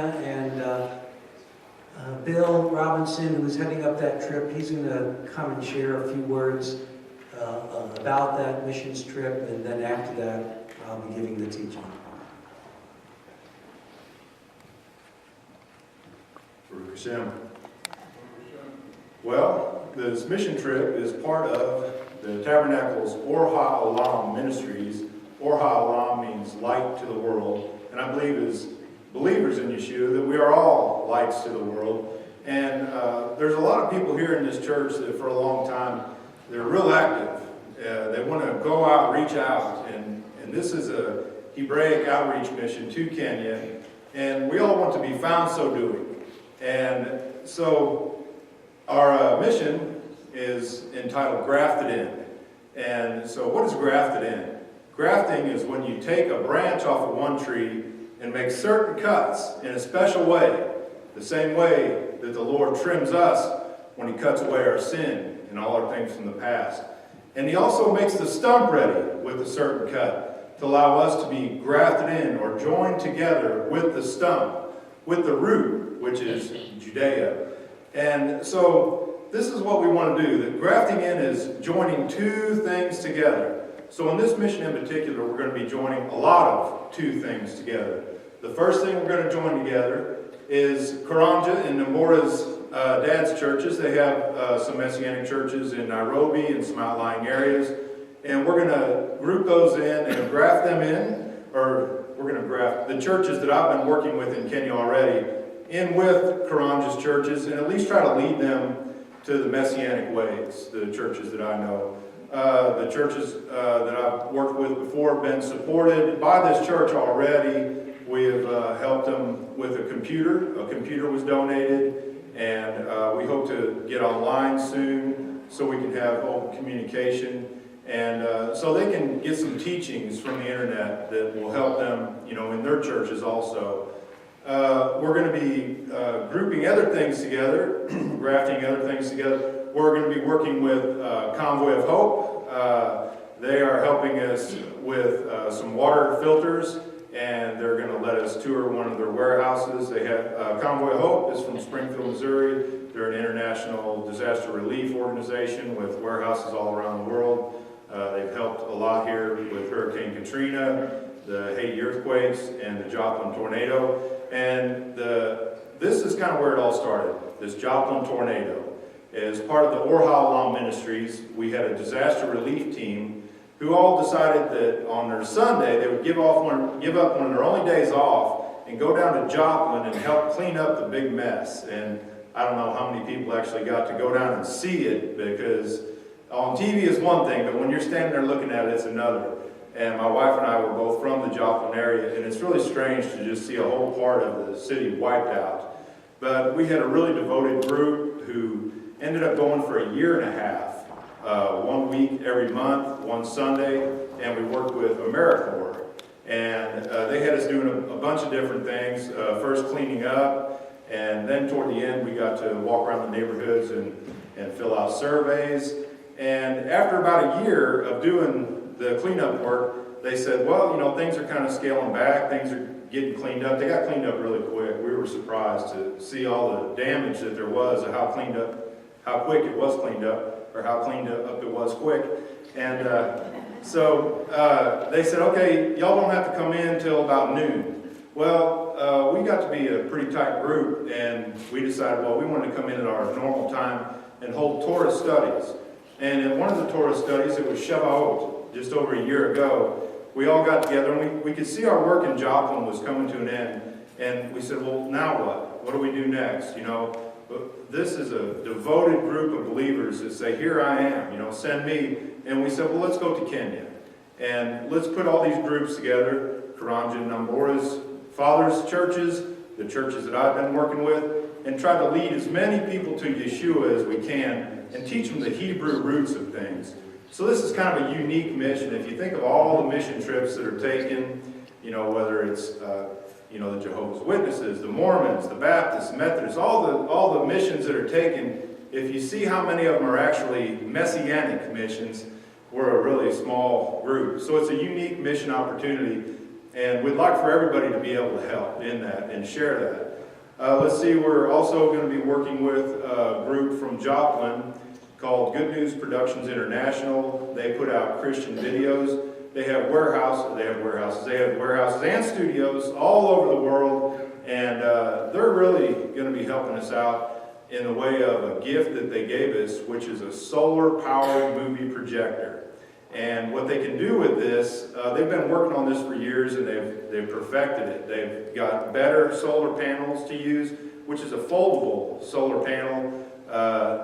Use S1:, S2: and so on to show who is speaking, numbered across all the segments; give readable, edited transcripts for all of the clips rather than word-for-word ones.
S1: And Bill Robinson, who's heading up that trip, he's going to come and share a few words about that missions trip, and then after that, I'll be giving the teaching.
S2: Baruch Hashem. Well, this mission trip is part of the Tabernacle's Or HaOlam Ministries. Or HaOlam means light to the world, and I believe as believers in Yeshua that we are all lights to the world. And there's a lot of people here in this church that for a long time, they're real active. They want to go out, reach out, and this is a Hebraic outreach mission to Kenya, and we all want to be found so doing. And so our mission is entitled Grafted In. And so what is grafted in? Grafting is when you take a branch off of one tree and make certain cuts in a special way, the same way that the Lord trims us when He cuts away our sin and all our things from the past. And He also makes the stump ready with a certain cut to allow us to be grafted in or joined together with the stump, with the root, which is Judea. And so this is what we want to do. That grafting in is joining two things together. So in this mission in particular, we're going to be joining a lot of two things together. The first thing we're going to join together is Karanja and Nambora's dad's churches. They have some Messianic churches in Nairobi and some outlying areas. And we're going to group those in and graft them in, or we're going to graft the churches that I've been working with in Kenya already in with Karanja's churches, and at least try to lead them to the Messianic ways, the churches that I know. The churches that I've worked with before have been supported by this church already. We have helped them with a computer. A computer was donated, and we hope to get online soon so we can have open communication. And so they can get some teachings from the internet that will help them, in their churches also. We're going to be grouping other things together, grafting other things together. We're going to be working with Convoy of Hope. They are helping us with some water filters, and they're going to let us tour one of their warehouses. They have Convoy of Hope is from Springfield, Missouri. They're an international disaster relief organization with warehouses all around the world. They've helped a lot here with Hurricane Katrina, the Haiti earthquakes, and the Joplin tornado. And this is kind of where it all started, this Joplin tornado. As part of the Or HaOlam Ministries, we had a disaster relief team who all decided that on their Sunday they would give up one of their only days off and go down to Joplin and help clean up the big mess. And I don't know how many people actually got to go down and see it, because on TV is one thing, but when you're standing there looking at it, it's another. And my wife and I were both from the Joplin area, and it's really strange to just see a whole part of the city wiped out. But we had a really devoted group who ended up going for a year and a half, 1 week every month, one Sunday, and we worked with AmeriCorps. And they had us doing a bunch of different things, first cleaning up, and then toward the end we got to walk around the neighborhoods and fill out surveys. And after about a year of doing the cleanup work, they said, well, things are kind of scaling back, things are getting cleaned up. They got cleaned up really quick. We were surprised to see all the damage that there was, and how quick it was cleaned up, or how cleaned up it was quick. And so they said, okay, y'all don't have to come in until about noon. Well, we got to be a pretty tight group, and we decided, we wanted to come in at our normal time and hold Torah studies. And in one of the Torah studies, it was Shavuot, just over a year ago, we all got together, and we could see our work in Joplin was coming to an end. And we said, well, now what? What do we do next? But this is a devoted group of believers that say, here I am, send me. And we said, well, let's go to Kenya. And let's put all these groups together, Karanja and Nambora's fathers' churches, the churches that I've been working with, and try to lead as many people to Yeshua as we can and teach them the Hebrew roots of things. So this is kind of a unique mission. If you think of all the mission trips that are taken, whether it's the Jehovah's Witnesses, the Mormons, the Baptists, the Methodists, all the missions that are taken, if you see how many of them are actually Messianic missions, we're a really small group. So it's a unique mission opportunity And we'd like for everybody to be able to help in that and share that. Let's see, we're also going to be working with a group from Joplin called Good News Productions International. They put out Christian videos. They have warehouses and studios all over the world, and they're really going to be helping us out in the way of a gift that they gave us, which is a solar-powered movie projector. And what they can do with this, they've been working on this for years, and they've perfected it. They've got better solar panels to use, which is a foldable solar panel.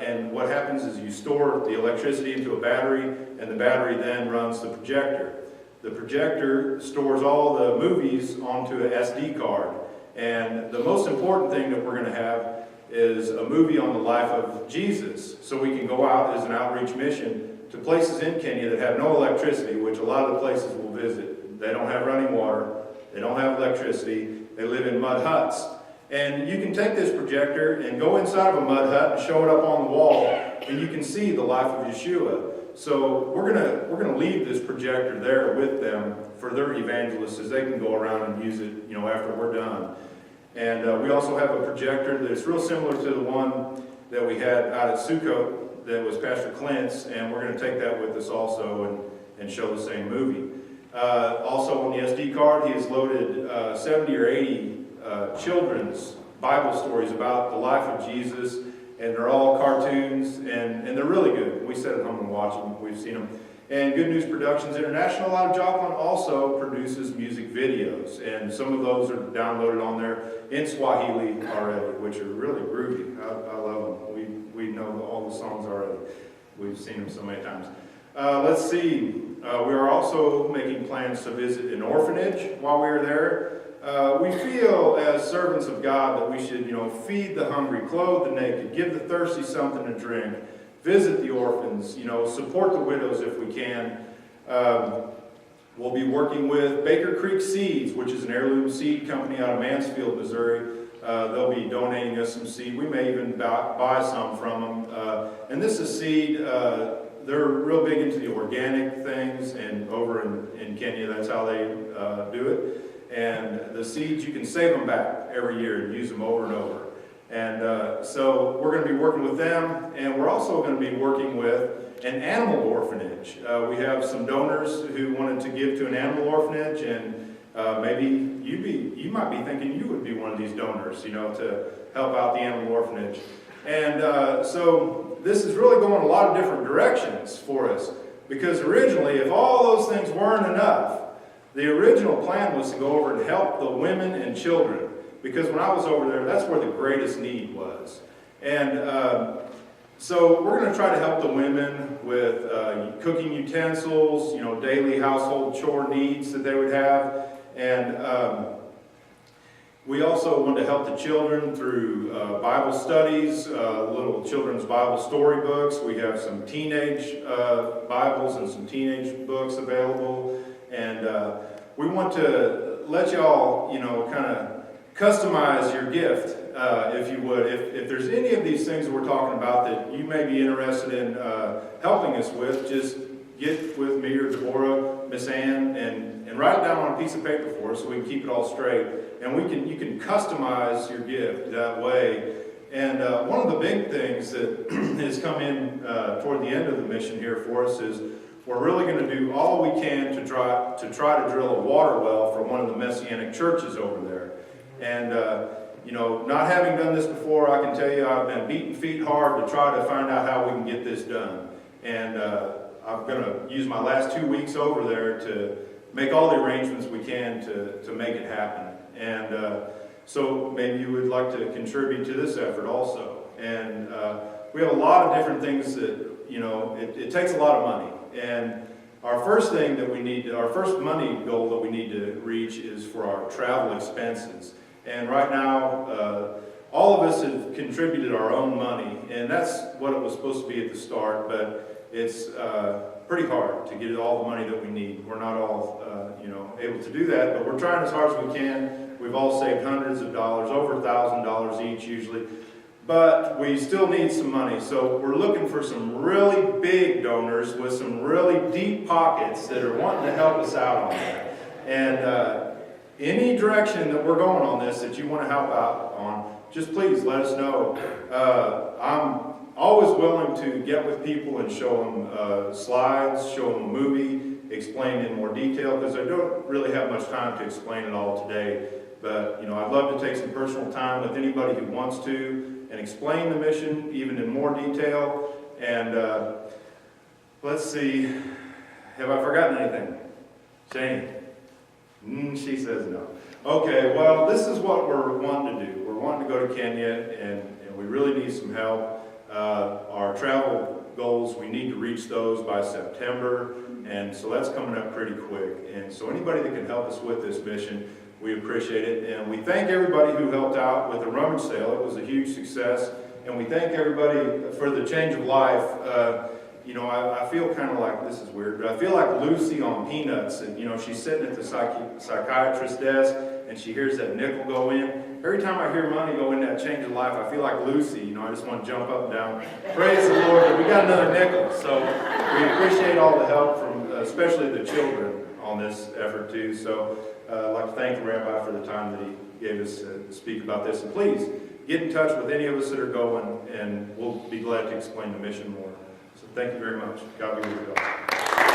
S2: And what happens is you store the electricity into a battery, and the battery then runs the projector. The projector stores all the movies onto an SD card. And the most important thing that we're going to have is a movie on the life of Jesus, so we can go out as an outreach mission to places in Kenya that have no electricity, which a lot of the places we'll visit. They don't have running water, they don't have electricity, they live in mud huts. And you can take this projector and go inside of a mud hut and show it up on the wall, and you can see the life of Yeshua. So we're gonna leave this projector there with them for their evangelists, as they can go around and use it, after we're done. And we also have a projector that's real similar to the one that we had out at Sukkot that was Pastor Clint's, and we're going to take that with us also and show the same movie. Also on the SD card, he has loaded 70 or 80 children's Bible stories about the life of Jesus, and they're all cartoons, and they're really good. We sit at home and watch them. We've seen them. And Good News Productions International out of Joplin also produces music videos, and some of those are downloaded on there in Swahili already, which are really groovy. I love them. We know all the songs already. We've seen them so many times. Let's see. We are also making plans to visit an orphanage while we are there. We feel as servants of God that we should, feed the hungry, clothe the naked, give the thirsty something to drink, visit the orphans, support the widows if we can. We'll be working with Baker Creek Seeds, which is an heirloom seed company out of Mansfield, Missouri. They'll be donating us some seed. We may even buy some from them. And this is seed. They're real big into the organic things, and over in Kenya, that's how they do it. And the seeds, you can save them back every year and use them over and over. And so we're going to be working with them, and we're also going to be working with an animal orphanage. We have some donors who wanted to give to an animal orphanage, and maybe you might be thinking you would be one of these donors, to help out the animal orphanage. And so this is really going a lot of different directions for us, because originally, if all those things weren't enough, the original plan was to go over and help the women and children, because when I was over there, that's where the greatest need was. And so we're going to try to help the women with cooking utensils, daily household chore needs that they would have. And we also want to help the children through Bible studies, little children's Bible storybooks. We have some teenage Bibles and some teenage books available. And we want to let y'all, kind of customize your gift, if you would. If there's any of these things that we're talking about that you may be interested in helping us with, just get with me or Deborah, Miss Ann, and write it down on a piece of paper for us so we can keep it all straight. And you can customize your gift that way. And one of the big things that has come in toward the end of the mission here for us is we're really going to do all we can to try to drill a water well for one of the Messianic churches over there. And, not having done this before, I can tell you I've been beating feet hard to try to find out how we can get this done. And I'm going to use my last 2 weeks over there to make all the arrangements we can to make it happen. And so maybe you would like to contribute to this effort also. And we have a lot of different things that, it takes a lot of money. And our first thing that our first money goal that we need to reach is for our travel expenses. And right now, all of us have contributed our own money, and that's what it was supposed to be at the start, but it's pretty hard to get all the money that we need. We're not all, able to do that, but we're trying as hard as we can. We've all saved hundreds of dollars, over $1,000 each usually. But we still need some money, so we're looking for some really big donors with some really deep pockets that are wanting to help us out on that. And any direction that we're going on this that you want to help out on, just please let us know. I'm always willing to get with people and show them slides, show them a movie, explain in more detail, because I don't really have much time to explain it all today. But, you know, I'd love to take some personal time with anybody who wants to and explain the mission even in more detail. And let's see, have I forgotten anything? Jane? She says no. Okay, well, this is what we're wanting to do. We're wanting to go to Kenya, and we really need some help. Our travel goals, we need to reach those by September, and so that's coming up pretty quick. And so anybody that can help us with this mission, we appreciate it. And we thank everybody who helped out with the rummage sale. It was a huge success. And we thank everybody for the change of life. You know, I feel kind of like, this is weird, but I feel like Lucy on Peanuts. And, you know, she's sitting at the psychiatrist's desk, and she hears that nickel go in. Every time I hear money go in that change of life, I feel like Lucy. You know, I just want to jump up and down. Praise the Lord that we got another nickel. So we appreciate all the help from, especially the children on this effort too. So I'd like to thank the Rabbi for the time that he gave us to speak about this. And please, get in touch with any of us that are going, and we'll be glad to explain the mission more. So thank you very much. God be with you all.